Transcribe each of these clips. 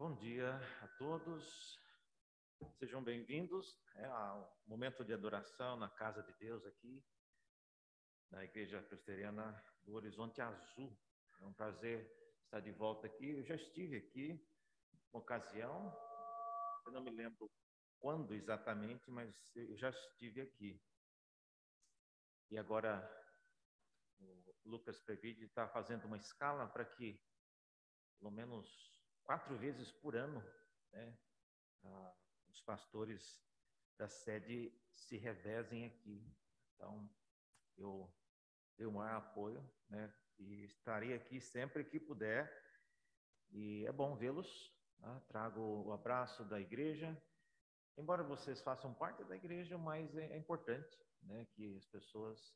Bom dia a todos, sejam bem-vindos ao momento de adoração na casa de Deus aqui, na Igreja Presbiteriana do Horizonte Azul. É um prazer estar de volta aqui. Eu já estive aqui uma ocasião, eu não me lembro quando exatamente, mas eu já estive aqui. E agora o Lucas Previde está fazendo uma escala para que pelo menos 4 vezes por ano, né, os pastores da sede se revezem aqui. Então, eu dei o maior apoio, né, e estarei aqui sempre que puder. E é bom vê-los, tá? Trago o abraço da igreja. Embora vocês façam parte da igreja, mas é importante, né, que as pessoas...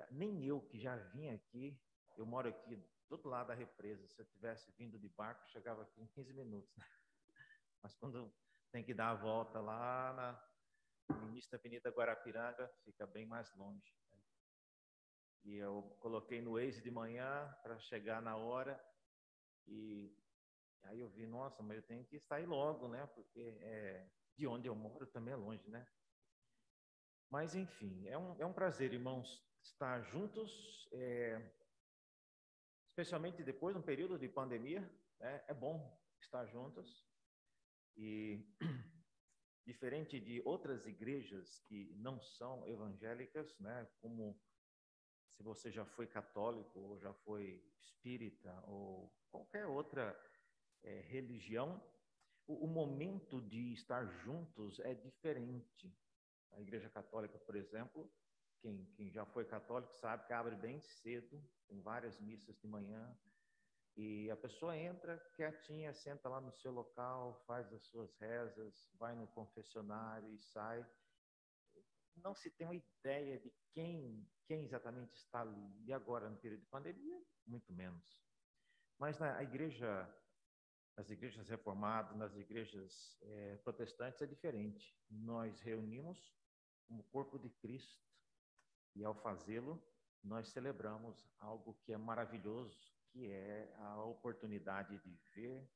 nem eu que já vim aqui, eu moro aqui do outro lado da represa. Se eu tivesse vindo de barco, chegava aqui em 15 minutos, né? Mas quando tem que dar a volta lá no início da Avenida Guarapiranga, fica bem mais longe, né? E eu coloquei no Waze de manhã para chegar na hora, e aí eu vi, nossa, mas eu tenho que sair logo, né? Porque de onde eu moro também é longe, né? Mas, enfim, é um prazer, irmãos, estar juntos, especialmente depois de um período de pandemia, né? É bom estar juntos. E diferente de outras igrejas que não são evangélicas, né, como se você já foi católico ou já foi espírita ou qualquer outra religião, o momento de estar juntos é diferente. A Igreja Católica, por exemplo, quem já foi católico sabe que abre bem cedo, tem várias missas de manhã, e a pessoa entra quietinha, senta lá no seu local, faz as suas rezas, vai no confessionário e sai. Não se tem uma ideia de quem exatamente está ali. E agora, no período de pandemia, muito menos. Mas nas igrejas reformadas, nas igrejas protestantes, é diferente. Nós reunimos como corpo de Cristo e, ao fazê-lo, nós celebramos algo que é maravilhoso, que é a oportunidade de ver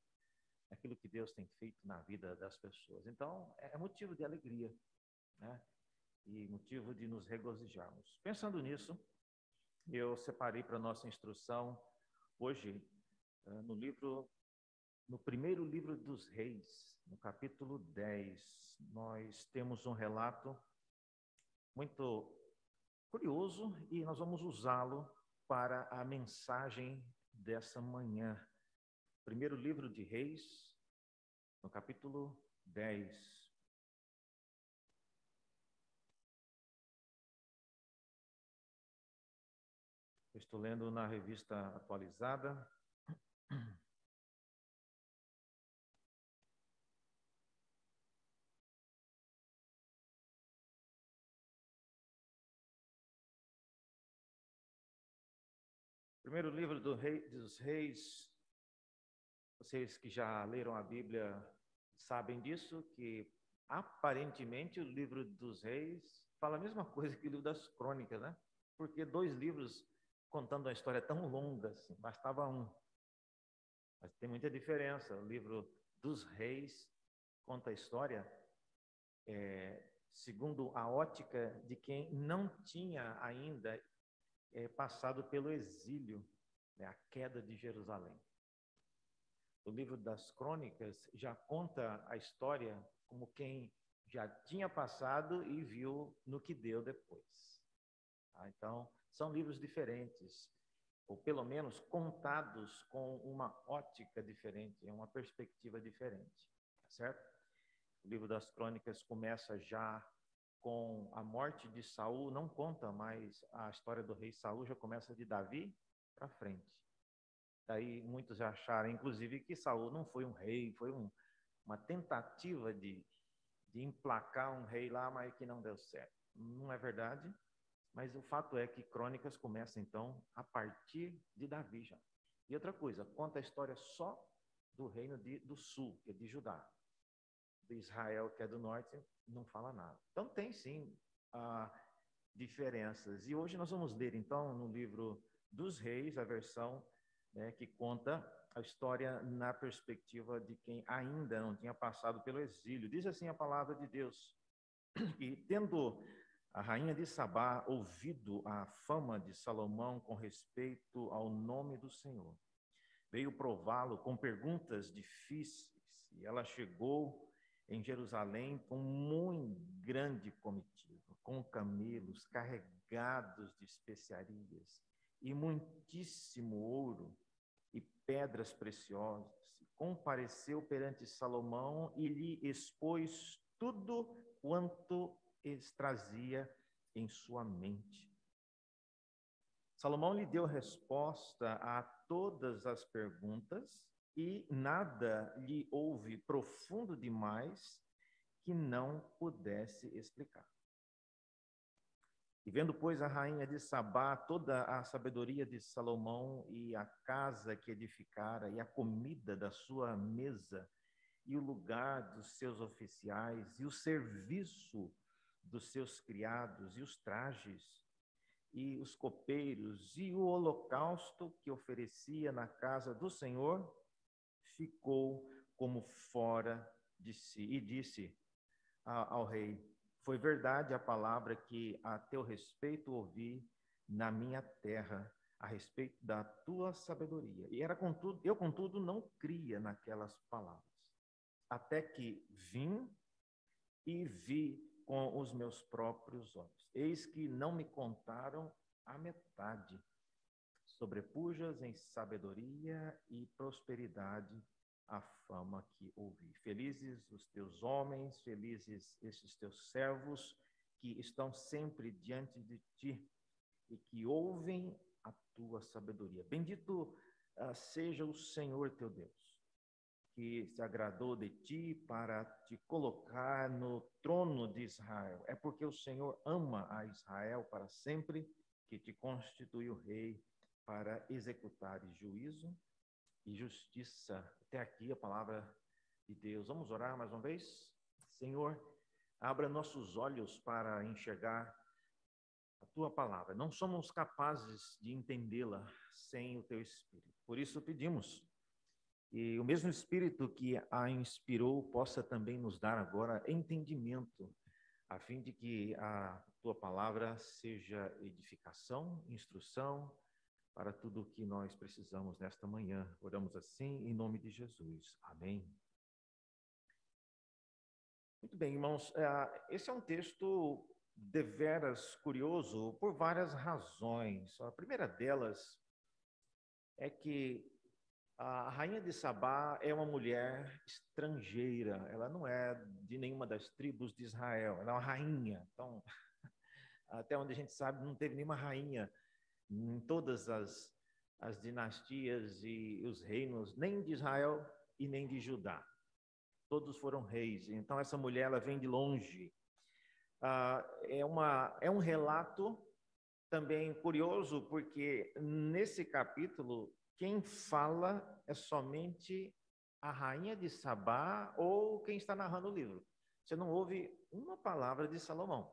aquilo que Deus tem feito na vida das pessoas. Então, é motivo de alegria, né? E motivo de nos regozijarmos. Pensando nisso, eu separei para nossa instrução hoje no primeiro livro dos Reis, no capítulo 10, nós temos um relato muito curioso e nós vamos usá-lo para a mensagem dessa manhã. Primeiro livro de Reis, no capítulo 10. Eu estou lendo na revista atualizada. Primeiro livro dos Reis, vocês que já leram a Bíblia sabem disso, que aparentemente o livro dos Reis fala a mesma coisa que o livro das Crônicas, né? Porque 2 livros contando uma história tão longa assim, bastava um. Mas tem muita diferença. O livro dos Reis conta a história segundo a ótica de quem não tinha ainda passado pelo exílio, né, a queda de Jerusalém. O livro das Crônicas já conta a história como quem já tinha passado e viu no que deu depois. Tá? Então, são livros diferentes, ou pelo menos contados com uma ótica diferente, uma perspectiva diferente, tá certo? O livro das Crônicas começa já com a morte de Saul, não conta mais a história do rei Saul, já começa de Davi para frente. Daí muitos acharam, inclusive, que Saul não foi um rei, foi uma tentativa de emplacar um rei lá, mas que não deu certo. Não é verdade, mas o fato é que Crônicas começa, então, a partir de Davi já. E outra coisa, conta a história só do reino do sul, que é de Judá. De Israel, que é do norte, não fala nada. Então, tem sim diferenças. E hoje nós vamos ler, então, no livro dos Reis, a versão, né, que conta a história na perspectiva de quem ainda não tinha passado pelo exílio. Diz assim a palavra de Deus: e tendo a rainha de Sabá ouvido a fama de Salomão com respeito ao nome do Senhor, veio prová-lo com perguntas difíceis, e ela chegou em Jerusalém com muito grande comitiva, com camelos carregados de especiarias e muitíssimo ouro e pedras preciosas. Compareceu perante Salomão e lhe expôs tudo quanto trazia em sua mente. Salomão lhe deu resposta a todas as perguntas e nada lhe houve profundo demais que não pudesse explicar. E vendo, pois, a rainha de Sabá toda a sabedoria de Salomão e a casa que edificara e a comida da sua mesa e o lugar dos seus oficiais e o serviço dos seus criados e os trajes e os copeiros e o holocausto que oferecia na casa do Senhor, ficou como fora de si e disse ao rei: foi verdade a palavra que a teu respeito ouvi na minha terra, a respeito da tua sabedoria. E eu, contudo, não cria naquelas palavras, até que vim e vi com os meus próprios olhos. Eis que não me contaram a metade. Sobrepujas em sabedoria e prosperidade a fama que ouvi. Felizes os teus homens, felizes estes teus servos que estão sempre diante de ti e que ouvem a tua sabedoria. Bendito seja o Senhor teu Deus, que se agradou de ti para te colocar no trono de Israel. É porque o Senhor ama a Israel para sempre, que te constituiu rei para executar juízo e justiça. Até aqui a palavra de Deus. Vamos orar mais uma vez? Senhor, abra nossos olhos para enxergar a tua palavra. Não somos capazes de entendê-la sem o teu Espírito. Por isso pedimos, e o mesmo Espírito que a inspirou possa também nos dar agora entendimento, a fim de que a tua palavra seja edificação, instrução, para tudo o que nós precisamos nesta manhã. Oramos assim, em nome de Jesus. Amém. Muito bem, irmãos, esse é um texto deveras curioso por várias razões. A primeira delas é que a rainha de Sabá é uma mulher estrangeira, ela não é de nenhuma das tribos de Israel, ela é uma rainha. Então, até onde a gente sabe, não teve nenhuma rainha em todas as dinastias e os reinos, nem de Israel e nem de Judá. Todos foram reis. Então, essa mulher, ela vem de longe. É um relato também curioso, porque nesse capítulo, quem fala é somente a rainha de Sabá ou quem está narrando o livro. Você não ouve uma palavra de Salomão.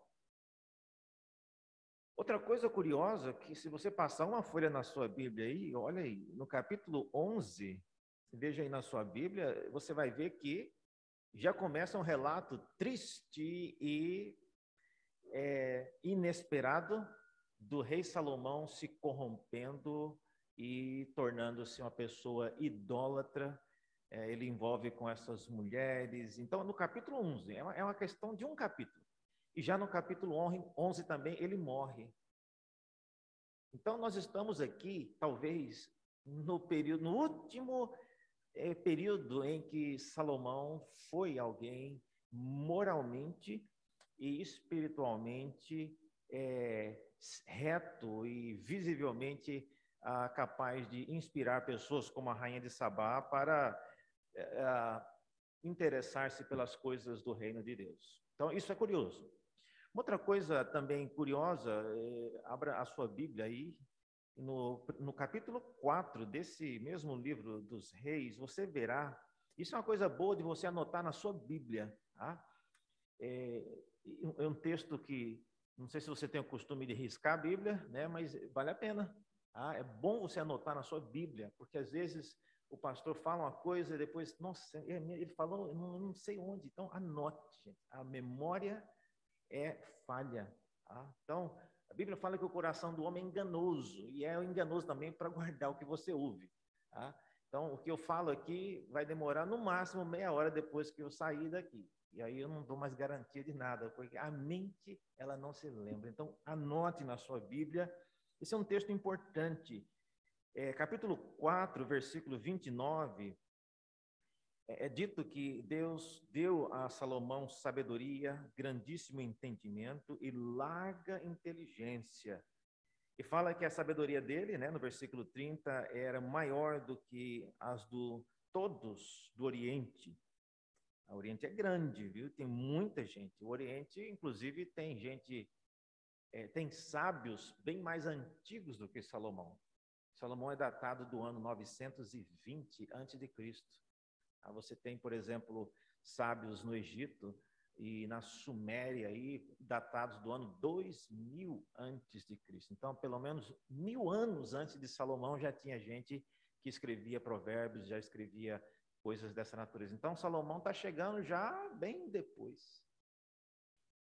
Outra coisa curiosa, que se você passar uma folha na sua Bíblia aí, olha aí, no capítulo 11, veja aí na sua Bíblia, você vai ver que já começa um relato triste e inesperado do rei Salomão se corrompendo e tornando-se uma pessoa idólatra. Ele envolve com essas mulheres. Então, no capítulo 11, é uma questão de um capítulo. E já no capítulo 11 também, ele morre. Então, nós estamos aqui, talvez, no último período em que Salomão foi alguém moralmente e espiritualmente reto e visivelmente capaz de inspirar pessoas como a rainha de Sabá para interessar-se pelas coisas do reino de Deus. Então, isso é curioso. Outra coisa também curiosa, abra a sua Bíblia aí, no capítulo 4 desse mesmo livro dos reis, você verá, isso é uma coisa boa de você anotar na sua Bíblia, tá? É um texto que, não sei se você tem o costume de riscar a Bíblia, né, mas vale a pena. Tá? É bom você anotar na sua Bíblia, porque às vezes o pastor fala uma coisa e depois, nossa, ele falou, eu não sei onde. Então, anote, gente. A memória é falha. Tá? Então, a Bíblia fala que o coração do homem é enganoso, e é enganoso também para guardar o que você ouve. Tá? Então, o que eu falo aqui vai demorar no máximo meia hora depois que eu sair daqui. E aí eu não dou mais garantia de nada, porque a mente, ela não se lembra. Então, anote na sua Bíblia. Esse é um texto importante. Capítulo 4, versículo 29, é dito que Deus deu a Salomão sabedoria, grandíssimo entendimento e larga inteligência. E fala que a sabedoria dele, né, no versículo 30, era maior do que as do todos do Oriente. O Oriente é grande, viu? Tem muita gente. O Oriente, inclusive, tem gente, tem sábios bem mais antigos do que Salomão. Salomão é datado do ano 920 a.C. Você tem, por exemplo, sábios no Egito e na Suméria, aí, datados do ano 2000 a.C. Então, pelo menos 1000 anos antes de Salomão, já tinha gente que escrevia provérbios, já escrevia coisas dessa natureza. Então, Salomão está chegando já bem depois.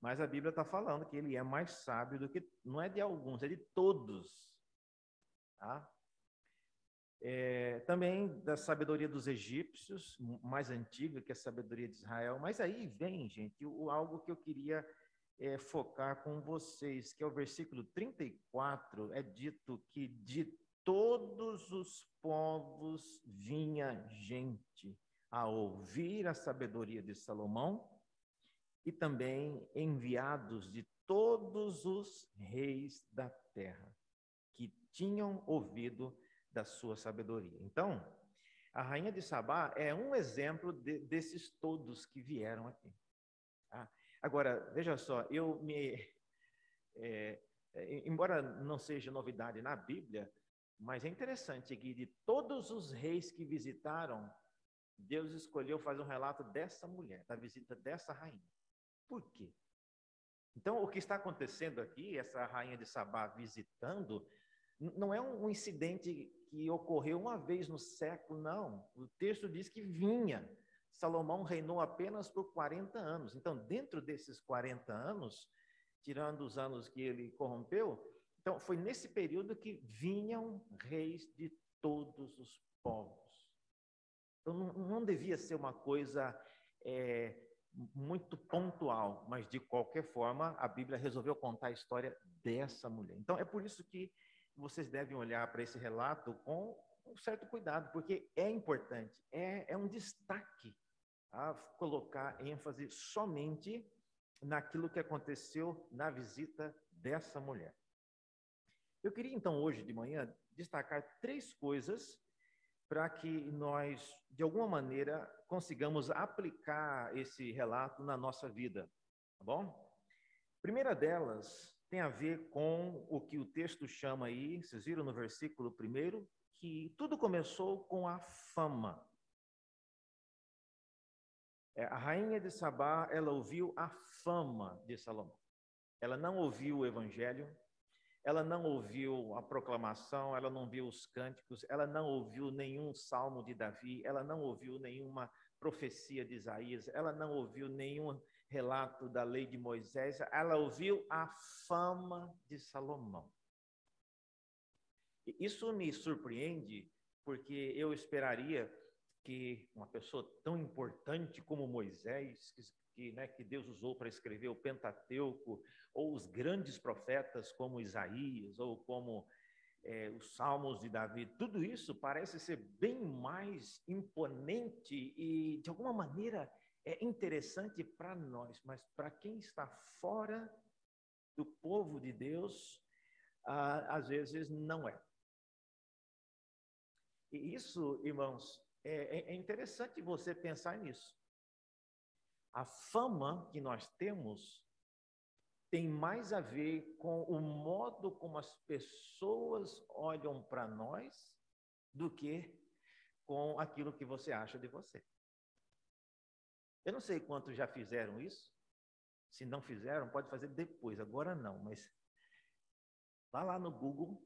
Mas a Bíblia está falando que ele é mais sábio do que, não é de alguns, é de todos. Tá? Também da sabedoria dos egípcios, mais antiga que a sabedoria de Israel. Mas aí vem, gente, algo que eu queria focar com vocês, que é o versículo 34, é dito que de todos os povos vinha gente a ouvir a sabedoria de Salomão e também enviados de todos os reis da terra que tinham ouvido da sua sabedoria. Então, a rainha de Sabá é um exemplo desses todos que vieram aqui. Tá? Agora, veja só, embora não seja novidade na Bíblia, mas é interessante que de todos os reis que visitaram, Deus escolheu fazer um relato dessa mulher, da visita dessa rainha. Por quê? Então, o que está acontecendo aqui, essa rainha de Sabá visitando, não é um incidente que ocorreu uma vez no século, não. O texto diz que vinha. Salomão reinou apenas por 40 anos. Então, dentro desses 40 anos, tirando os anos que ele corrompeu, então foi nesse período que vinham reis de todos os povos. Então, não devia ser uma coisa muito pontual, mas de qualquer forma, a Bíblia resolveu contar a história dessa mulher. Então, é por isso que vocês devem olhar para esse relato com um certo cuidado, porque é importante, é um destaque a colocar ênfase somente naquilo que aconteceu na visita dessa mulher. Eu queria, então, hoje de manhã, destacar 3 coisas para que nós, de alguma maneira, consigamos aplicar esse relato na nossa vida, tá bom? A primeira delas tem a ver com o que o texto chama aí, vocês viram no versículo 1, que tudo começou com a fama. A rainha de Sabá, ela ouviu a fama de Salomão. Ela não ouviu o evangelho, ela não ouviu a proclamação, ela não viu os cânticos, ela não ouviu nenhum salmo de Davi, ela não ouviu nenhuma profecia de Isaías, ela não ouviu nenhum relato da lei de Moisés, ela ouviu a fama de Salomão. Isso me surpreende, porque eu esperaria que uma pessoa tão importante como Moisés, que Deus usou para escrever o Pentateuco, ou os grandes profetas como Isaías, ou como os Salmos de Davi, tudo isso parece ser bem mais imponente e, de alguma maneira, é interessante para nós, mas para quem está fora do povo de Deus, às vezes não é. E isso, irmãos, é interessante você pensar nisso. A fama que nós temos tem mais a ver com o modo como as pessoas olham para nós do que com aquilo que você acha de você. Eu não sei quantos já fizeram isso. Se não fizeram, pode fazer depois. Agora não, mas vá lá no Google,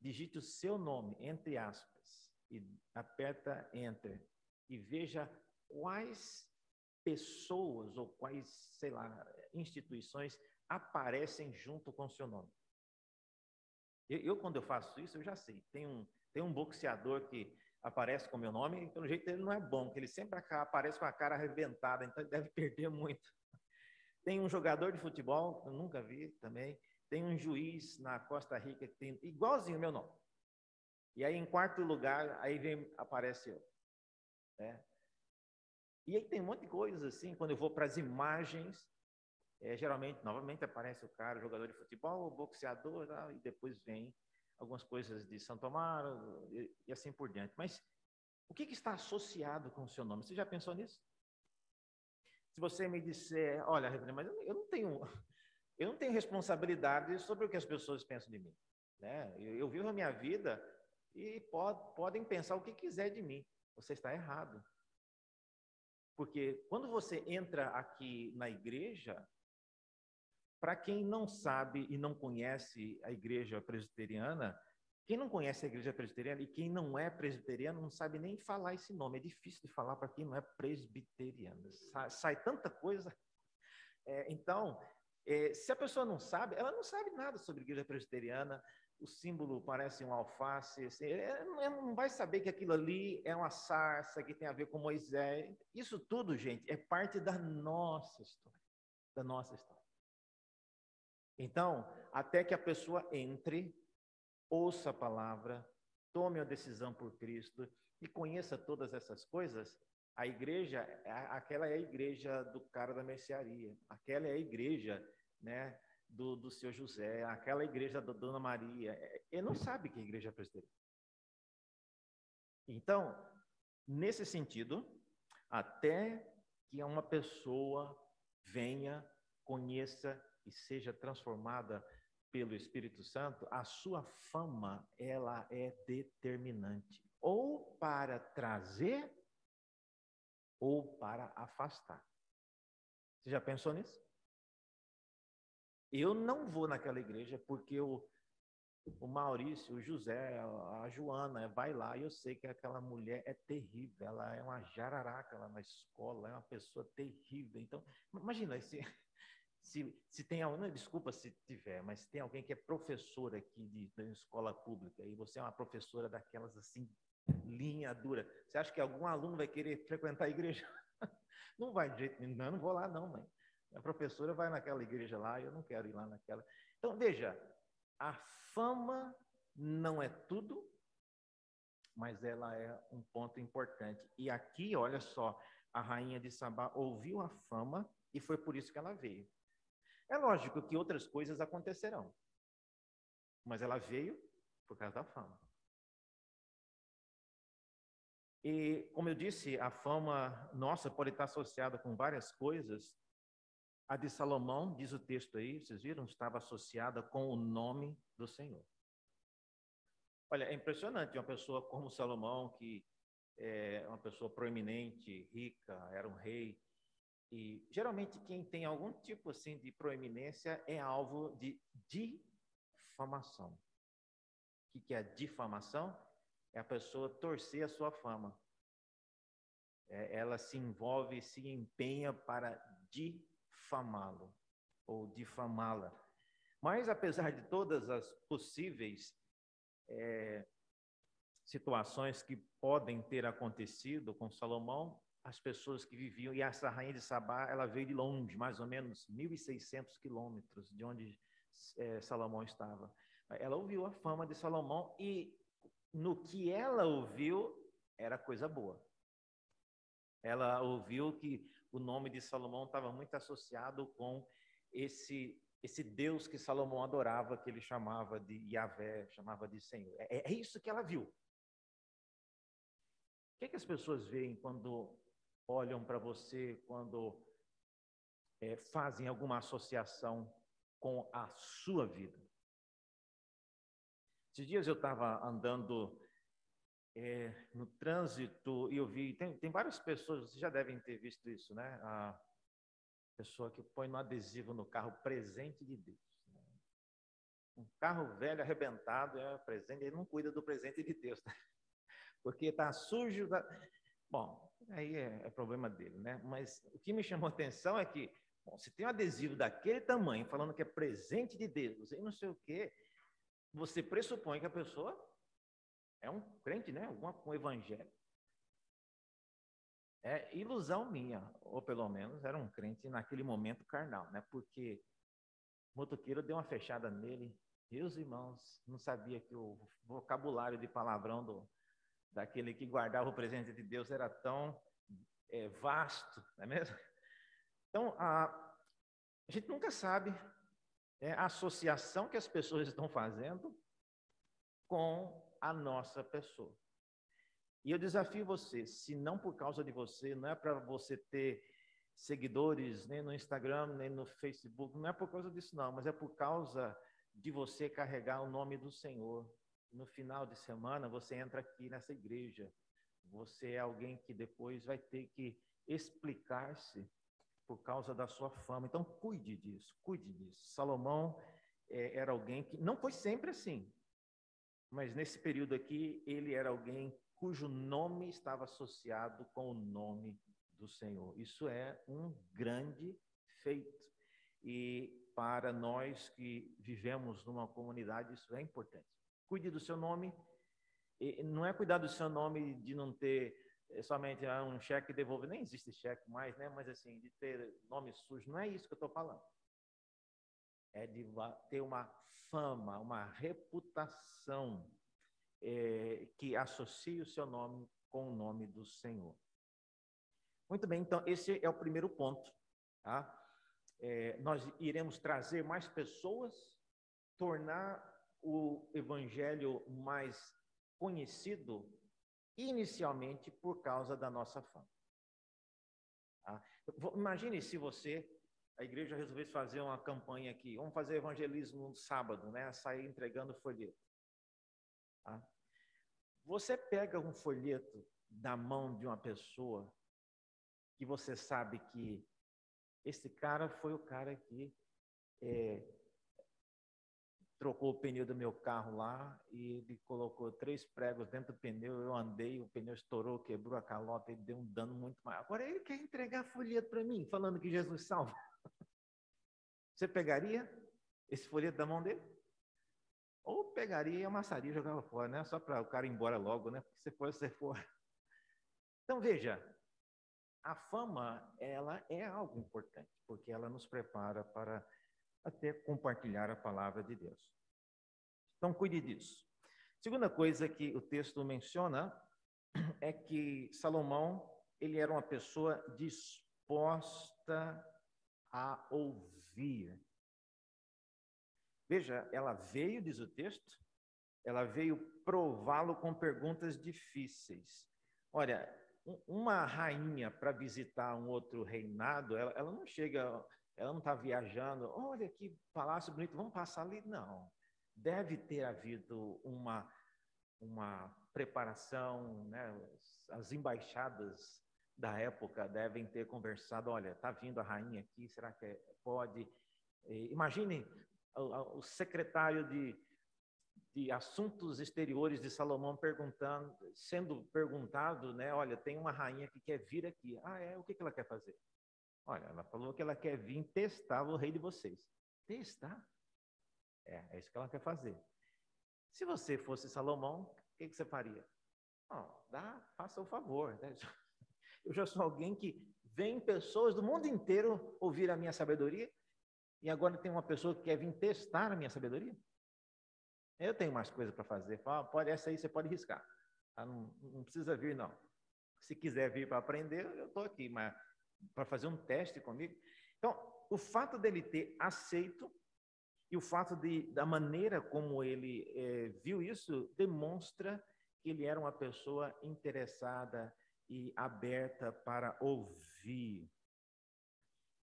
digite o seu nome, entre aspas, e aperta Enter e veja quais pessoas ou quais, sei lá, instituições aparecem junto com o seu nome. Quando eu faço isso, eu já sei. Tem um boxeador que aparece com o meu nome, e pelo jeito ele não é bom, porque ele sempre aparece com a cara arrebentada, então ele deve perder muito. Tem um jogador de futebol, que eu nunca vi também, tem um juiz na Costa Rica que tem igualzinho o meu nome. E aí, em quarto lugar, aí aparece eu. Né? E aí tem um monte de coisas assim, quando eu vou para as imagens, geralmente, novamente, aparece o cara, o jogador de futebol, o boxeador, e depois vem algumas coisas de Santo Amaro e assim por diante. Mas o que está associado com o seu nome? Você já pensou nisso? Se você me disser, olha, Reverendo, mas eu não tenho responsabilidade sobre o que as pessoas pensam de mim. Né? Eu vivo a minha vida e podem pensar o que quiser de mim. Você está errado. Porque quando você entra aqui na igreja, para quem não sabe e não conhece a igreja presbiteriana, quem não conhece a igreja presbiteriana e quem não é presbiteriano não sabe nem falar esse nome. É difícil de falar para quem não é presbiteriano. Sai tanta coisa. Então, se a pessoa não sabe, ela não sabe nada sobre a igreja presbiteriana. O símbolo parece um alface. Assim, ela não vai saber que aquilo ali é uma sarça que tem a ver com Moisés. Isso tudo, gente, é parte da nossa história. Da nossa história. Então, até que a pessoa entre, ouça a palavra, tome a decisão por Cristo e conheça todas essas coisas, a igreja, aquela é a igreja do cara da mercearia, aquela é a igreja, né, do seu José, aquela é a igreja da Dona Maria. Ele não sabe que é a igreja presbiteriana. Então, nesse sentido, até que uma pessoa venha, conheça e seja transformada pelo Espírito Santo, a sua fama, ela é determinante, ou para trazer ou para afastar. Você já pensou nisso? Eu não vou naquela igreja porque o Maurício, o José, a Joana, vai lá e eu sei que aquela mulher é terrível, ela é uma jararaca lá na escola, é uma pessoa terrível. Então, imagina, se tem alguém, desculpa se tiver, mas tem alguém que é professor aqui de escola pública e você é uma professora daquelas assim, linha dura, você acha que algum aluno vai querer frequentar a igreja? Não vai de jeito nenhum, não vou lá não, mãe. A professora vai naquela igreja lá e eu não quero ir lá naquela. Então, veja, a fama não é tudo, mas ela é um ponto importante. E aqui, olha só, a rainha de Sabá ouviu a fama e foi por isso que ela veio. É lógico que outras coisas acontecerão, mas ela veio por causa da fama. E, como eu disse, a fama nossa pode estar associada com várias coisas. A de Salomão, diz o texto aí, vocês viram? Estava associada com o nome do Senhor. Olha, é impressionante uma pessoa como Salomão, que é uma pessoa proeminente, rica, era um rei. E geralmente quem tem algum tipo assim de proeminência é alvo de difamação. O que é a difamação? É a pessoa torcer a sua fama. Ela se envolve, se empenha para difamá-lo ou difamá-la. Mas apesar de todas as possíveis situações que podem ter acontecido com Salomão, as pessoas que viviam, e essa rainha de Sabá, ela veio de longe, mais ou menos 1.600 quilômetros de onde Salomão estava. Ela ouviu a fama de Salomão e no que ela ouviu era coisa boa. Ela ouviu que o nome de Salomão estava muito associado com esse Deus que Salomão adorava, que ele chamava de Yahvé, chamava de Senhor. É isso que ela viu. O que as pessoas veem quando olham para você, quando fazem alguma associação com a sua vida? Esses dias eu estava andando no trânsito e eu vi, tem várias pessoas, vocês já devem ter visto isso, né? A pessoa que põe no adesivo no carro presente de Deus. Né? Um carro velho, arrebentado, é presente, ele não cuida do presente de Deus. Né? porque está sujo. Bom, aí é problema dele, né? Mas o que me chamou a atenção é que, bom, se tem um adesivo daquele tamanho, falando que é presente de Deus, e não sei o quê, você pressupõe que a pessoa é um crente, né? Um evangelho. É ilusão minha, ou pelo menos era um crente naquele momento carnal, né? Porque o motoqueiro deu uma fechada nele. Meus irmãos, não sabia que o vocabulário de palavrão daquele que guardava o presente de Deus era tão vasto, não é mesmo? Então, a gente nunca sabe a associação que as pessoas estão fazendo com a nossa pessoa. E eu desafio você, se não por causa de você, não é para você ter seguidores nem no Instagram, nem no Facebook, não é por causa disso não, mas é por causa de você carregar o nome do Senhor. No final de semana, você entra aqui nessa igreja, você é alguém que depois vai ter que explicar-se por causa da sua fama. Então, cuide disso, cuide disso. Salomão era alguém que não foi sempre assim, mas nesse período aqui, ele era alguém cujo nome estava associado com o nome do Senhor. Isso é um grande feito. E para nós que vivemos numa comunidade, isso é importante. Cuide do seu nome. E não é cuidar do seu nome de não ter somente um cheque devolvido, nem existe cheque mais, né? Mas assim, de ter nome sujo, não é isso que eu estou falando. É de ter uma fama, uma reputação que associe o seu nome com o nome do Senhor. Muito bem, então esse é o primeiro ponto. Tá? Nós iremos trazer mais pessoas, tornar o evangelho mais conhecido, inicialmente por causa da nossa fama. Tá? Imagine se a igreja resolvesse fazer uma campanha aqui, vamos fazer evangelismo no sábado, né? Sair entregando folheto. Tá? Você pega um folheto da mão de uma pessoa que você sabe que esse cara foi o cara que trocou o pneu do meu carro lá e ele colocou 3 pregos dentro do pneu, eu andei, o pneu estourou, quebrou a calota, ele deu um dano muito maior. Agora ele quer entregar folheto para mim, falando que Jesus salva. Você pegaria esse folheto da mão dele? Ou pegaria e amassaria e jogava fora, né? Só para o cara ir embora logo, né? Porque se for, você for. Então, veja, a fama, ela é algo importante, porque ela nos prepara para até compartilhar a palavra de Deus. Então, cuide disso. Segunda coisa que o texto menciona é que Salomão, ele era uma pessoa disposta a ouvir. Veja, ela veio, diz o texto, ela veio prová-lo com perguntas difíceis. Olha, uma rainha para visitar um outro reinado, ela não chega, ela não está viajando, olha que palácio bonito, vamos passar ali. Não. Deve ter havido uma preparação, né? As embaixadas da época devem ter conversado, olha, está vindo a rainha aqui, será que pode? Imagine o secretário de Assuntos Exteriores de Salomão sendo perguntado, né? Olha, tem uma rainha que quer vir aqui. O que ela quer fazer? Olha, ela falou que ela quer vir testar o rei de vocês. Testar? É isso que ela quer fazer. Se você fosse Salomão, o que você faria? Faça o favor, né? Eu já sou alguém que vem pessoas do mundo inteiro ouvir a minha sabedoria e agora tem uma pessoa que quer vir testar a minha sabedoria? Eu tenho mais coisas para fazer. Essa aí você pode riscar. Não precisa vir, não. Se quiser vir para aprender, eu estou aqui, mas para fazer um teste comigo. Então, o fato dele ter aceito e o fato da maneira como ele viu isso demonstra que ele era uma pessoa interessada e aberta para ouvir.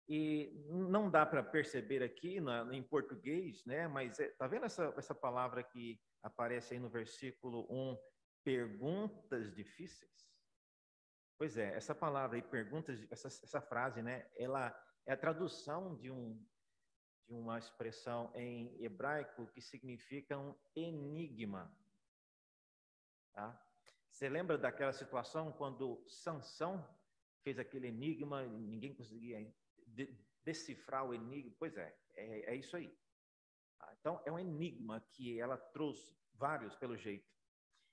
E não dá para perceber aqui em português, né? Mas tá vendo essa palavra que aparece aí no versículo 1, perguntas difíceis? Pois é, essa palavra aí, perguntas, essa frase, né? Ela é a tradução de uma expressão em hebraico que significa um enigma, tá? Você lembra daquela situação quando Sansão fez aquele enigma, ninguém conseguia decifrar o enigma? Pois é isso aí. Então, é um enigma que ela trouxe, vários pelo jeito.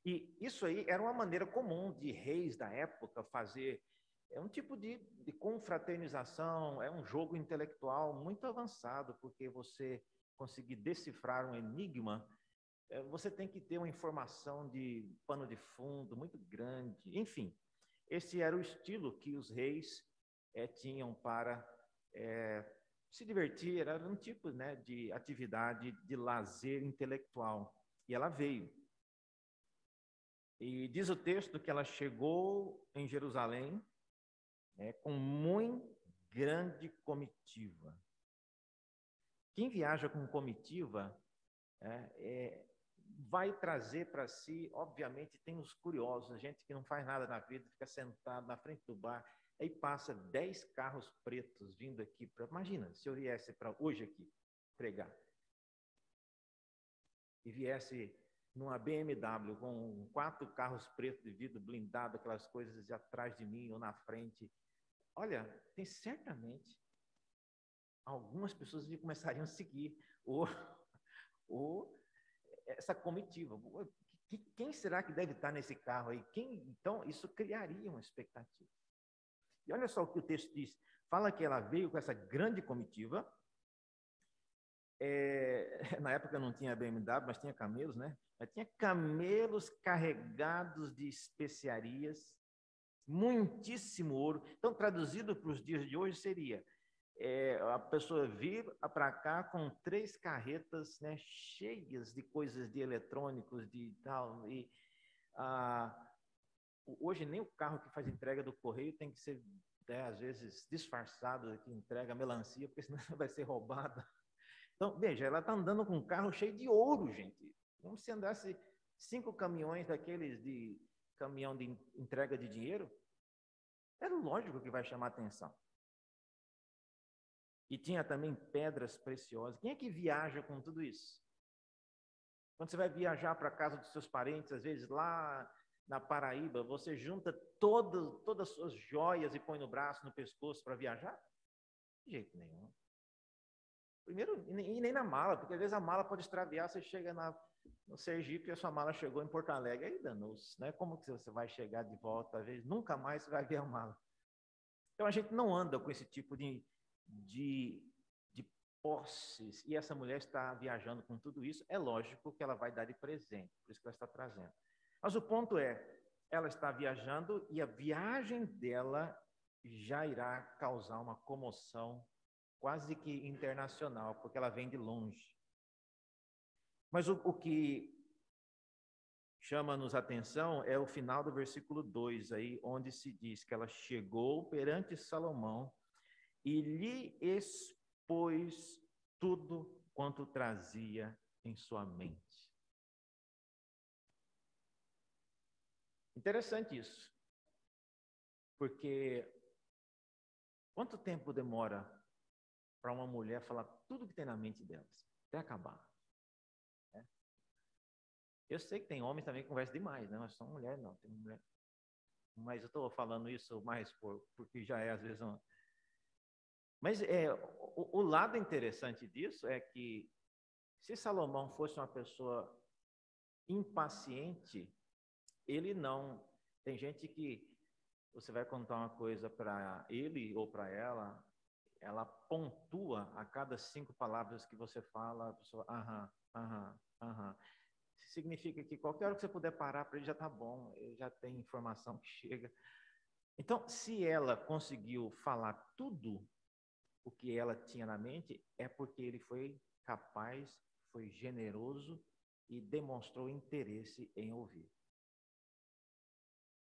E isso aí era uma maneira comum de reis da época fazer, é um tipo de confraternização, é um jogo intelectual muito avançado, porque você conseguir decifrar um enigma, você tem que ter uma informação de pano de fundo muito grande. Enfim, esse era o estilo que os reis tinham para se divertir, era um tipo, né, de atividade de lazer intelectual. E ela veio. E diz o texto que ela chegou em Jerusalém com muito grande comitiva. Quem viaja com comitiva vai trazer para si, obviamente, tem os curiosos, gente que não faz nada na vida, fica sentado na frente do bar, aí passa 10 carros pretos vindo aqui para. Imagina, se eu viesse para hoje aqui pregar e viesse numa BMW com 4 carros pretos de vidro blindado, aquelas coisas atrás de mim ou na frente. Olha, tem certamente algumas pessoas que começariam a seguir essa comitiva. Quem será que deve estar nesse carro aí? Então, isso criaria uma expectativa. E olha só o que o texto diz. Fala que ela veio com essa grande comitiva. Na época não tinha BMW, mas tinha camelos, né? Mas tinha camelos carregados de especiarias, muitíssimo ouro. Então, traduzido para os dias de hoje, seria a pessoa vir para cá com 3 carretas, né, cheias de coisas de eletrônicos, de tal. E hoje nem o carro que faz entrega do correio tem que ser, às vezes, disfarçado, que entrega melancia, porque senão vai ser roubada. Então, veja, ela está andando com um carro cheio de ouro, gente. Como se andasse 5 caminhões daqueles de caminhão de entrega de dinheiro. É lógico que vai chamar atenção. E tinha também pedras preciosas. Quem é que viaja com tudo isso? Quando você vai viajar para a casa dos seus parentes, às vezes lá na Paraíba, você junta todas as suas joias e põe no braço, no pescoço para viajar? De jeito nenhum. Primeiro, e nem na mala, porque às vezes a mala pode extraviar, você chega no Sergipe e a sua mala chegou em Porto Alegre, aí danou-se, né? Como que você vai chegar de volta, às vezes nunca mais você vai ver a mala. Então a gente não anda com esse tipo de posses, e essa mulher está viajando com tudo isso, é lógico que ela vai dar de presente, por isso que ela está trazendo. Mas o ponto ela está viajando e a viagem dela já irá causar uma comoção quase que internacional, porque ela vem de longe. Mas o que chama-nos a atenção é o final do versículo 2, aí, onde se diz que ela chegou perante Salomão e lhe expôs tudo quanto trazia em sua mente. Interessante isso, porque quanto tempo demora para uma mulher falar tudo que tem na mente delas, até acabar? Né? Eu sei que tem homens também que conversam demais, né? Mas são mulher, não, tem mulher. Mas eu estou falando isso mais porque já é às vezes uma. Mas o lado interessante disso é que se Salomão fosse uma pessoa impaciente, ele não. Tem gente que você vai contar uma coisa para ele ou para ela pontua a cada 5 palavras que você fala, a pessoa, aham, aham, aham. Significa que qualquer hora que você puder parar para ele já está bom, ele já tem informação que chega. Então, se ela conseguiu falar tudo o que ela tinha na mente, é porque ele foi capaz, foi generoso e demonstrou interesse em ouvir.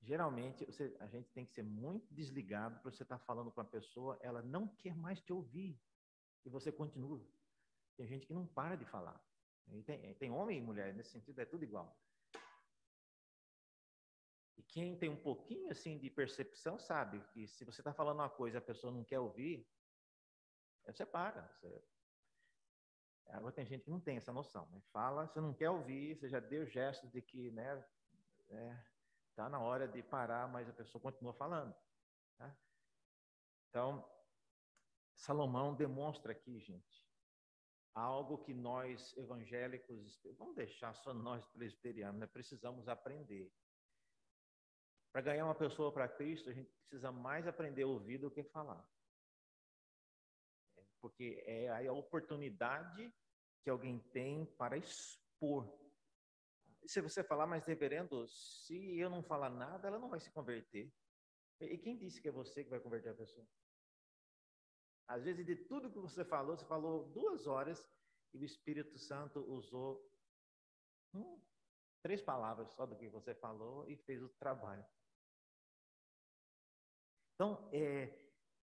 Geralmente, a gente tem que ser muito desligado para você estar falando com a pessoa, ela não quer mais te ouvir e você continua. Tem gente que não para de falar. Tem homem e mulher, nesse sentido é tudo igual. E quem tem um pouquinho assim de percepção sabe que se você está falando uma coisa e a pessoa não quer ouvir, você para. Agora tem gente que não tem essa noção, né? Fala, você não quer ouvir, você já deu gestos de que, né? Está na hora de parar, mas a pessoa continua falando. Tá? Então, Salomão demonstra aqui, gente, algo que nós evangélicos, vamos deixar só nós presbiterianos, né? Precisamos aprender. Para ganhar uma pessoa para Cristo, a gente precisa mais aprender a ouvir do que falar. Porque é a oportunidade que alguém tem para expor. Se você falar, mas reverendo, se eu não falar nada, ela não vai se converter. E quem disse que é você que vai converter a pessoa? Às vezes, de tudo que você falou 2 horas e o Espírito Santo usou 3 palavras só do que você falou e fez o trabalho. Então,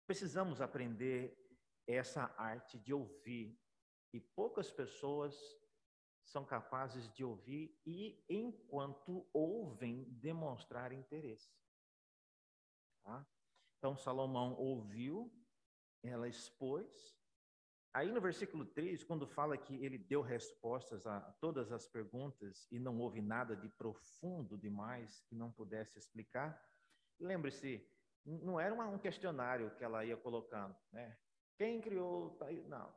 precisamos aprender essa arte de ouvir. E poucas pessoas são capazes de ouvir e, enquanto ouvem, demonstrar interesse. Tá? Então, Salomão ouviu, ela expôs. Aí, no versículo 3, quando fala que ele deu respostas a todas as perguntas e não houve nada de profundo demais que não pudesse explicar, lembre-se, não era um questionário que ela ia colocando, né? Quem criou? Não.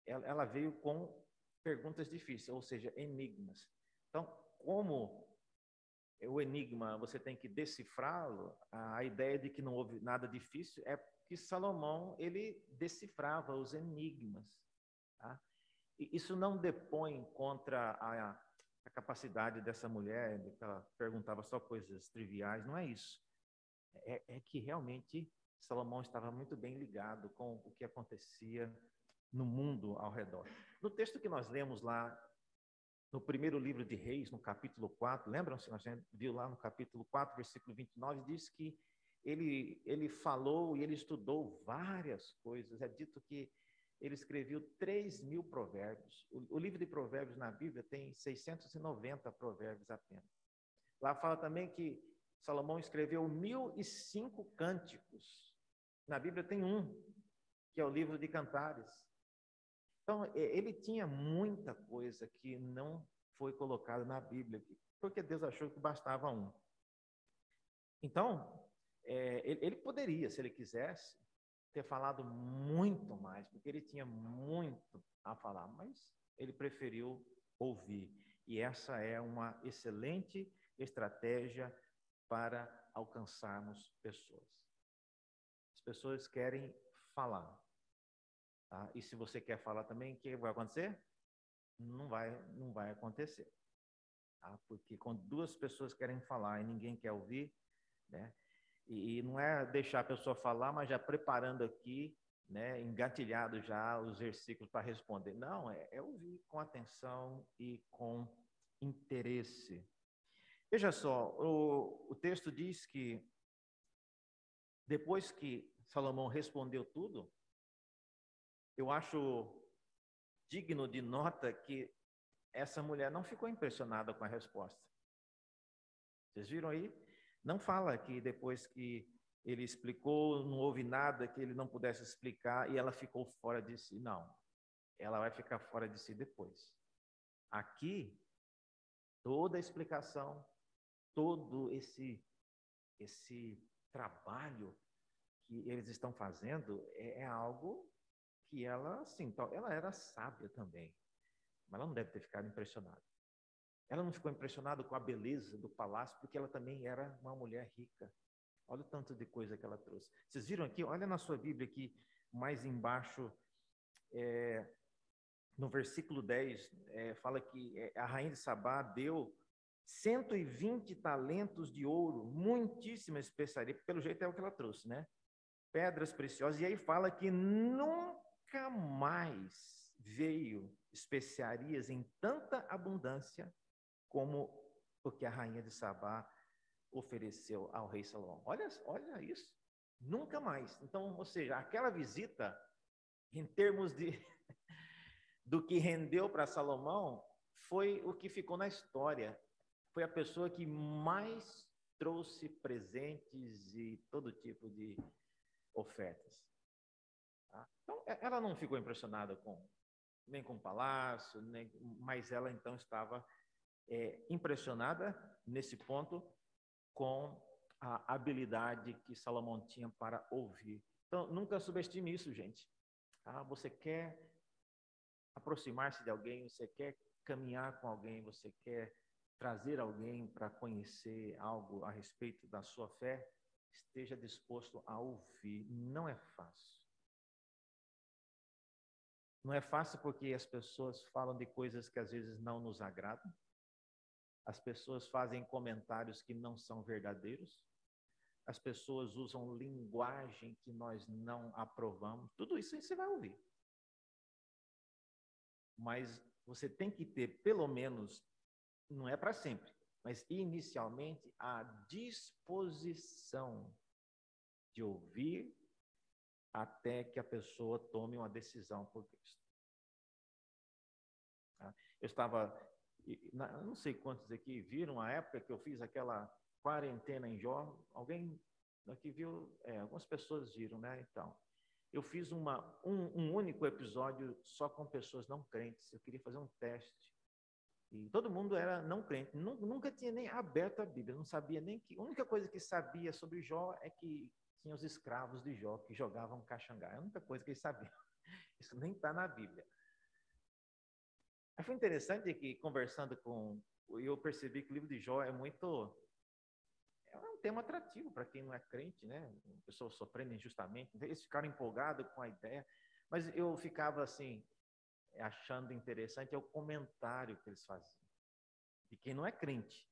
Ela veio com perguntas difíceis, ou seja, enigmas. Então, como o enigma você tem que decifrá-lo, a ideia de que não houve nada difícil é que Salomão ele decifrava os enigmas. Tá? E isso não depõe contra a capacidade dessa mulher, de que ela perguntava só coisas triviais, não é isso. É que realmente Salomão estava muito bem ligado com o que acontecia no mundo ao redor. No texto que nós lemos lá, no primeiro livro de Reis, no capítulo 4, lembram-se? Nós viu lá no capítulo 4, versículo 29, diz que ele falou e ele estudou várias coisas. É dito que ele escreveu 3.000 provérbios. O livro de provérbios na Bíblia tem 690 provérbios apenas. Lá fala também que Salomão escreveu 1.005 cânticos. Na Bíblia tem um, que é o livro de Cantares. Então, ele tinha muita coisa que não foi colocada na Bíblia, porque Deus achou que bastava um. Então, ele poderia, se ele quisesse, ter falado muito mais, porque ele tinha muito a falar, mas ele preferiu ouvir. E essa é uma excelente estratégia para alcançarmos pessoas. As pessoas querem falar. Tá? E se você quer falar também, o que vai acontecer? Não vai acontecer. Tá? Porque quando 2 pessoas querem falar e ninguém quer ouvir, né? E não é deixar a pessoa falar, mas já preparando aqui, né, engatilhado já os versículos para responder. Não, é ouvir com atenção e com interesse. Veja só, o texto diz que depois que Salomão respondeu tudo, eu acho digno de nota que essa mulher não ficou impressionada com a resposta. Vocês viram aí? Não fala que depois que ele explicou, não houve nada que ele não pudesse explicar e ela ficou fora de si. Não, ela vai ficar fora de si depois. Aqui, toda a explicação, todo esse trabalho que eles estão fazendo é algo que ela, assim, ela era sábia também, mas ela não deve ter ficado impressionada. Ela não ficou impressionada com a beleza do palácio, porque ela também era uma mulher rica. Olha o tanto de coisa que ela trouxe. Vocês viram aqui? Olha na sua Bíblia aqui, mais embaixo, no versículo 10, fala que a rainha de Sabá deu 120 talentos de ouro, muitíssima especiaria, pelo jeito é o que ela trouxe, né? Pedras preciosas, e aí fala que nunca mais veio especiarias em tanta abundância como o que a rainha de Sabá ofereceu ao rei Salomão. Olha isso, nunca mais. Então, ou seja, aquela visita, em termos do que rendeu para Salomão, foi o que ficou na história. Foi a pessoa que mais trouxe presentes e todo tipo de ofertas. Tá? Então, ela não ficou impressionada nem com o palácio, mas ela então estava impressionada nesse ponto com a habilidade que Salomão tinha para ouvir. Então, nunca subestime isso, gente. Você quer aproximar-se de alguém, você quer caminhar com alguém, você quer trazer alguém para conhecer algo a respeito da sua fé, esteja disposto a ouvir. Não é fácil. Não é fácil porque as pessoas falam de coisas que às vezes não nos agradam. As pessoas fazem comentários que não são verdadeiros. As pessoas usam linguagem que nós não aprovamos. Tudo isso você vai ouvir. Mas você tem que ter, pelo menos, não é para sempre, mas inicialmente, a disposição de ouvir até que a pessoa tome uma decisão por Cristo. Eu estava, não sei quantos aqui viram a época que eu fiz aquela quarentena em Jó. Alguém aqui viu? Algumas pessoas viram, né? Então, eu fiz um único episódio só com pessoas não crentes. Eu queria fazer um teste. E todo mundo era não crente. Nunca tinha nem aberto a Bíblia. Não sabia nem que... A única coisa que sabia sobre Jó é que tinha os escravos de Jó que jogavam caxangá. É a única coisa que eles sabiam. Isso nem está na Bíblia. Aí foi interessante que, conversando com... Eu percebi que o livro de Jó é um tema atrativo para quem não é crente, né? Pessoas sofrendo injustamente. Eles ficaram empolgados com a ideia. Mas eu ficava assim, achando interessante o comentário que eles faziam. De quem não é crente.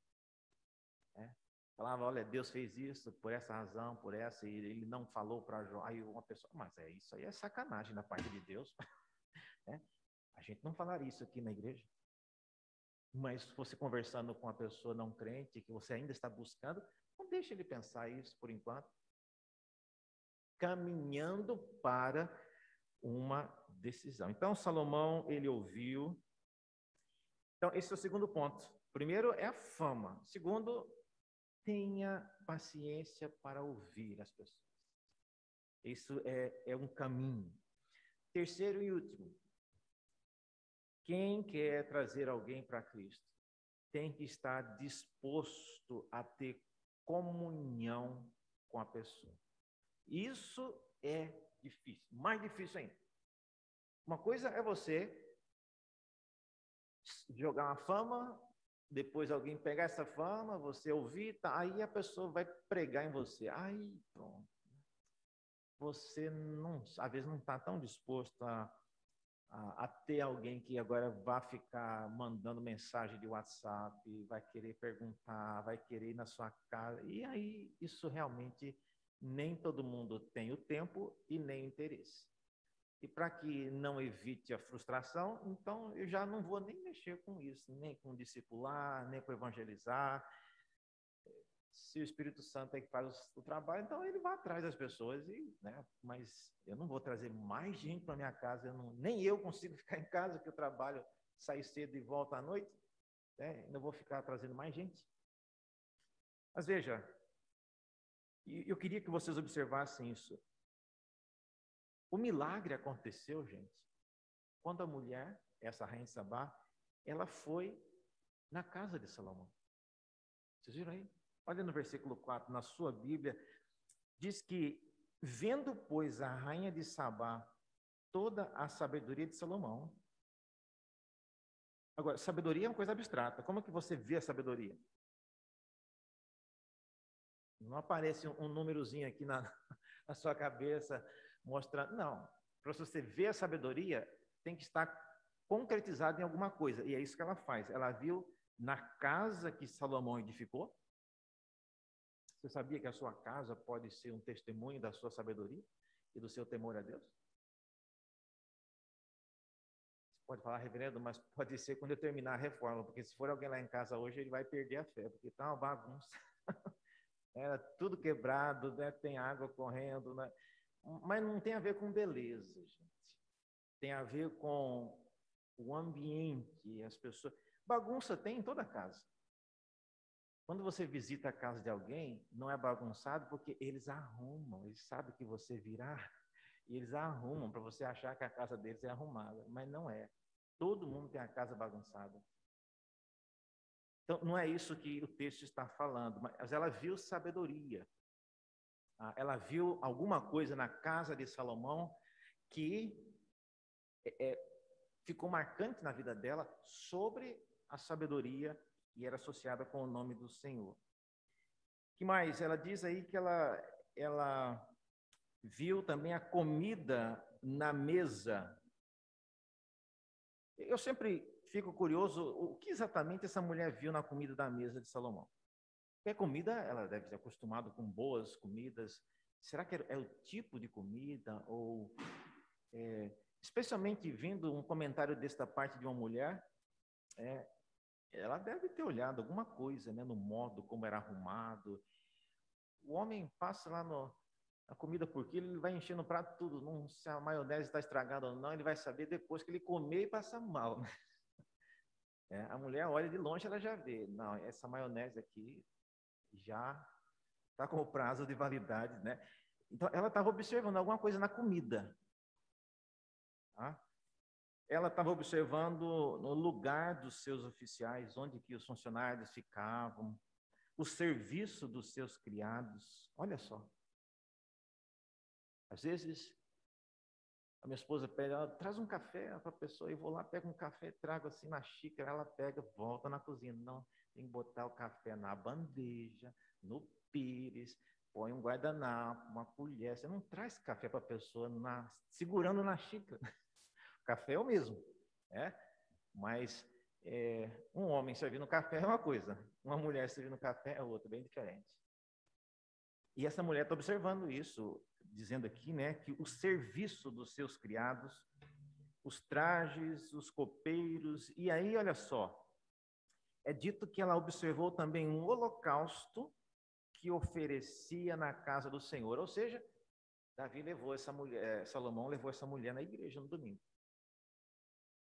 Né? Falava, olha, Deus fez isso por essa razão, por essa, e ele não falou para Jó. Aí uma pessoa, mas isso aí é sacanagem da parte de Deus. Né? A gente não falaria isso aqui na igreja. Mas se você conversando com uma pessoa não crente, que você ainda está buscando, não deixe ele pensar isso por enquanto. Caminhando para uma decisão. Então, Salomão, ele ouviu. Então, esse é o segundo ponto. Primeiro é a fama. Segundo, tenha paciência para ouvir as pessoas. Isso é um caminho. Terceiro e último. Quem quer trazer alguém para Cristo tem que estar disposto a ter comunhão com a pessoa. Isso é difícil, mais difícil ainda. Uma coisa é você jogar uma fama, depois alguém pegar essa fama, você ouvir, tá, aí a pessoa vai pregar em você. Aí, pronto. Você não, às vezes não está tão disposto a ter alguém que agora vai ficar mandando mensagem de WhatsApp, vai querer perguntar, vai querer ir na sua casa. E aí, isso realmente nem todo mundo tem o tempo e nem o interesse. E para que não evite a frustração, então eu já não vou nem mexer com isso, nem com discipular, nem com evangelizar. Se o Espírito Santo é que faz o trabalho, então ele vai atrás das pessoas, né? Mas eu não vou trazer mais gente para minha casa, nem eu consigo ficar em casa, que eu trabalho, sair cedo e volto à noite, né? Não vou ficar trazendo mais gente. Mas veja, eu queria que vocês observassem isso. O milagre aconteceu, gente, quando a mulher, essa rainha de Sabá, ela foi na casa de Salomão. Vocês viram aí? Olha no versículo 4, na sua Bíblia, diz que, vendo, pois, a rainha de Sabá toda a sabedoria de Salomão. Agora, sabedoria é uma coisa abstrata. Como é que você vê a sabedoria? Não aparece um númerozinho aqui na sua cabeça mostrando. Não. Para você ver a sabedoria, tem que estar concretizado em alguma coisa. E é isso que ela faz. Ela viu na casa que Salomão edificou. Você sabia que a sua casa pode ser um testemunho da sua sabedoria e do seu temor a Deus? Você pode falar, reverendo, mas pode ser quando eu terminar a reforma, porque se for alguém lá em casa hoje, ele vai perder a fé, porque está uma bagunça. Era tudo quebrado, né? Tem água correndo, né? Mas não tem a ver com beleza, gente. Tem a ver com o ambiente, as pessoas. Bagunça tem em toda casa. Quando você visita a casa de alguém, não é bagunçado porque eles arrumam, eles sabem que você virá e eles arrumam para você achar que a casa deles é arrumada, mas não é. Todo mundo tem a casa bagunçada. Então, não é isso que o texto está falando, mas ela viu sabedoria. Ela viu alguma coisa na casa de Salomão que ficou marcante na vida dela sobre a sabedoria e era associada com o nome do Senhor. Que mais? Ela diz aí que ela viu também a comida na mesa. Eu sempre fico curioso o que exatamente essa mulher viu na comida da mesa de Salomão. Porque comida, ela deve ser acostumada com boas comidas. Será que é o tipo de comida? Ou, especialmente vindo um comentário desta parte de uma mulher, ela deve ter olhado alguma coisa, né, no modo como era arrumado. O homem passa lá a comida por quilo, ele vai enchendo o prato tudo. Não, se a maionese está estragada ou não, ele vai saber depois que ele comer e passar mal. Né? A mulher olha de longe, ela já vê. Não, essa maionese aqui já está com o prazo de validade, né? Então, ela estava observando alguma coisa na comida. Tá? Ela estava observando no lugar dos seus oficiais, onde que os funcionários ficavam, o serviço dos seus criados. Olha só. Às vezes, a minha esposa pede, traz um café para a pessoa, eu vou lá, pego um café, trago assim na xícara, ela pega, volta na cozinha. Não, tem que botar o café na bandeja, no pires, põe um guardanapo, uma colher. Você não traz café para a pessoa segurando na xícara. O café é o mesmo, né? Mas um homem servindo café é uma coisa, uma mulher servindo café é outra, bem diferente. E essa mulher está observando isso, dizendo aqui, né, que o serviço dos seus criados, os trajes, os copeiros, e aí, olha só, é dito que ela observou também um holocausto que oferecia na casa do Senhor, ou seja, Davi levou essa mulher, Salomão levou essa mulher na igreja no domingo,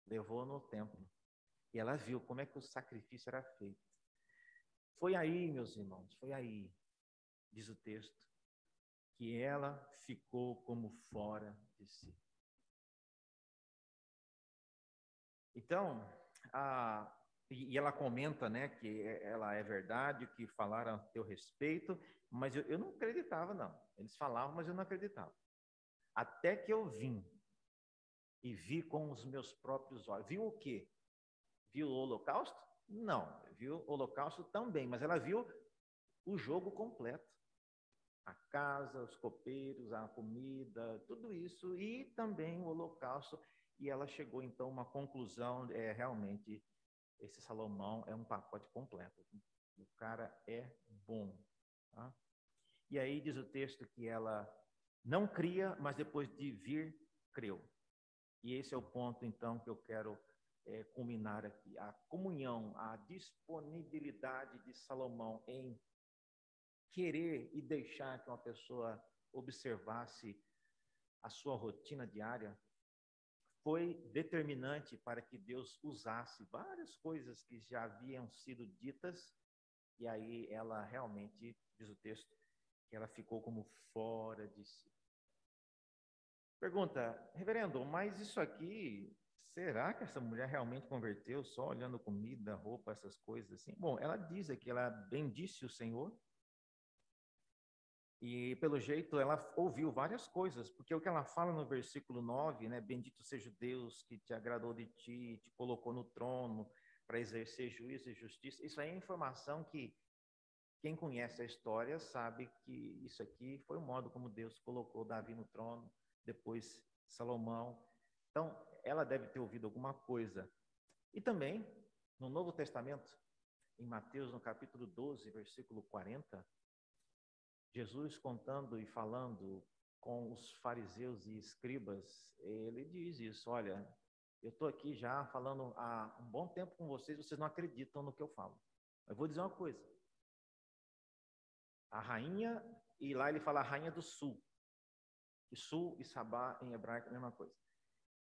levou no templo, e ela viu como é que o sacrifício era feito. Foi aí, meus irmãos, foi aí, diz o texto, que ela ficou como fora de si. Então, e ela comenta, né, que ela é verdade, que falaram a teu respeito, mas eu não acreditava, não. Eles falavam, mas eu não acreditava. Até que eu vim e vi com os meus próprios olhos. Viu o quê? Viu o holocausto? Não. Viu o holocausto também, mas ela viu o jogo completo. A casa, os copeiros, a comida, tudo isso, e também o holocausto. E ela chegou, então, a uma conclusão, realmente, esse Salomão é um pacote completo. O cara é bom. Tá? E aí diz o texto que ela não cria, mas depois de vir, creu. E esse é o ponto, então, que eu quero culminar aqui. A comunhão, a disponibilidade de Salomão em querer e deixar que uma pessoa observasse a sua rotina diária foi determinante para que Deus usasse várias coisas que já haviam sido ditas, e aí ela realmente, diz o texto, que ela ficou como fora de si. Pergunta, reverendo, mas isso aqui, será que essa mulher realmente converteu só olhando comida, roupa, essas coisas assim? Bom, ela diz aqui, ela bendisse o Senhor, e, pelo jeito, ela ouviu várias coisas, porque o que ela fala no versículo 9, né? Bendito seja o Deus que te agradou de ti, te colocou no trono para exercer juízo e justiça. Isso aí é informação que quem conhece a história sabe que isso aqui foi o modo como Deus colocou Davi no trono, depois Salomão. Então, ela deve ter ouvido alguma coisa. E também, no Novo Testamento, em Mateus, no capítulo 12, versículo 40, Jesus contando e falando com os fariseus e escribas, ele diz isso, olha, eu estou aqui já falando há um bom tempo com vocês, vocês não acreditam no que eu falo. Eu vou dizer uma coisa, a rainha, e lá ele fala a rainha do sul, e sul e Sabá em hebraico é a mesma coisa.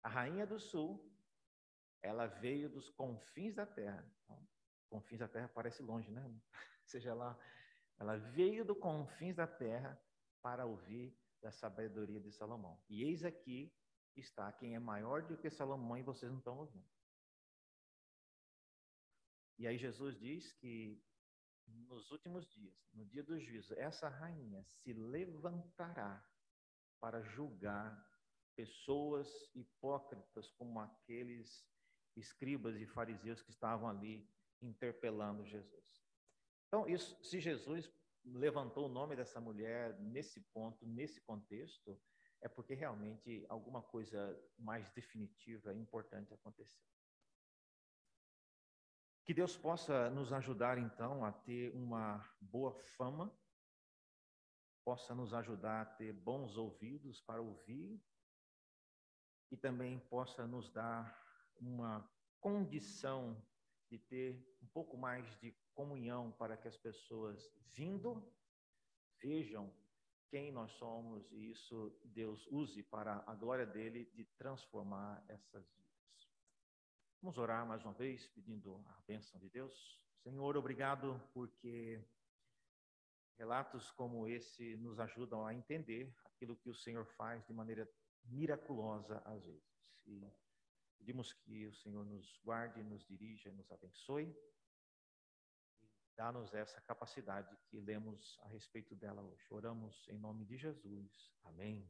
A rainha do sul, ela veio dos confins da terra, então, confins da terra parece longe, né? Seja lá, ela veio do confins da terra para ouvir da sabedoria de Salomão. E eis aqui está quem é maior do que Salomão e vocês não estão ouvindo. E aí Jesus diz que nos últimos dias, no dia do juízo, essa rainha se levantará para julgar pessoas hipócritas como aqueles escribas e fariseus que estavam ali interpelando Jesus. Então, isso, se Jesus levantou o nome dessa mulher nesse ponto, nesse contexto, é porque realmente alguma coisa mais definitiva e importante aconteceu. Que Deus possa nos ajudar, então, a ter uma boa fama, possa nos ajudar a ter bons ouvidos para ouvir e também possa nos dar uma condição de ter um pouco mais de comunhão para que as pessoas vindo vejam quem nós somos e isso Deus use para a glória dele de transformar essas vidas. Vamos orar mais uma vez pedindo a bênção de Deus. Senhor, obrigado porque relatos como esse nos ajudam a entender aquilo que o Senhor faz de maneira miraculosa às vezes. E pedimos que o Senhor nos guarde, nos dirija, nos abençoe. Dá-nos essa capacidade que lemos a respeito dela hoje. Oramos em nome de Jesus. Amém.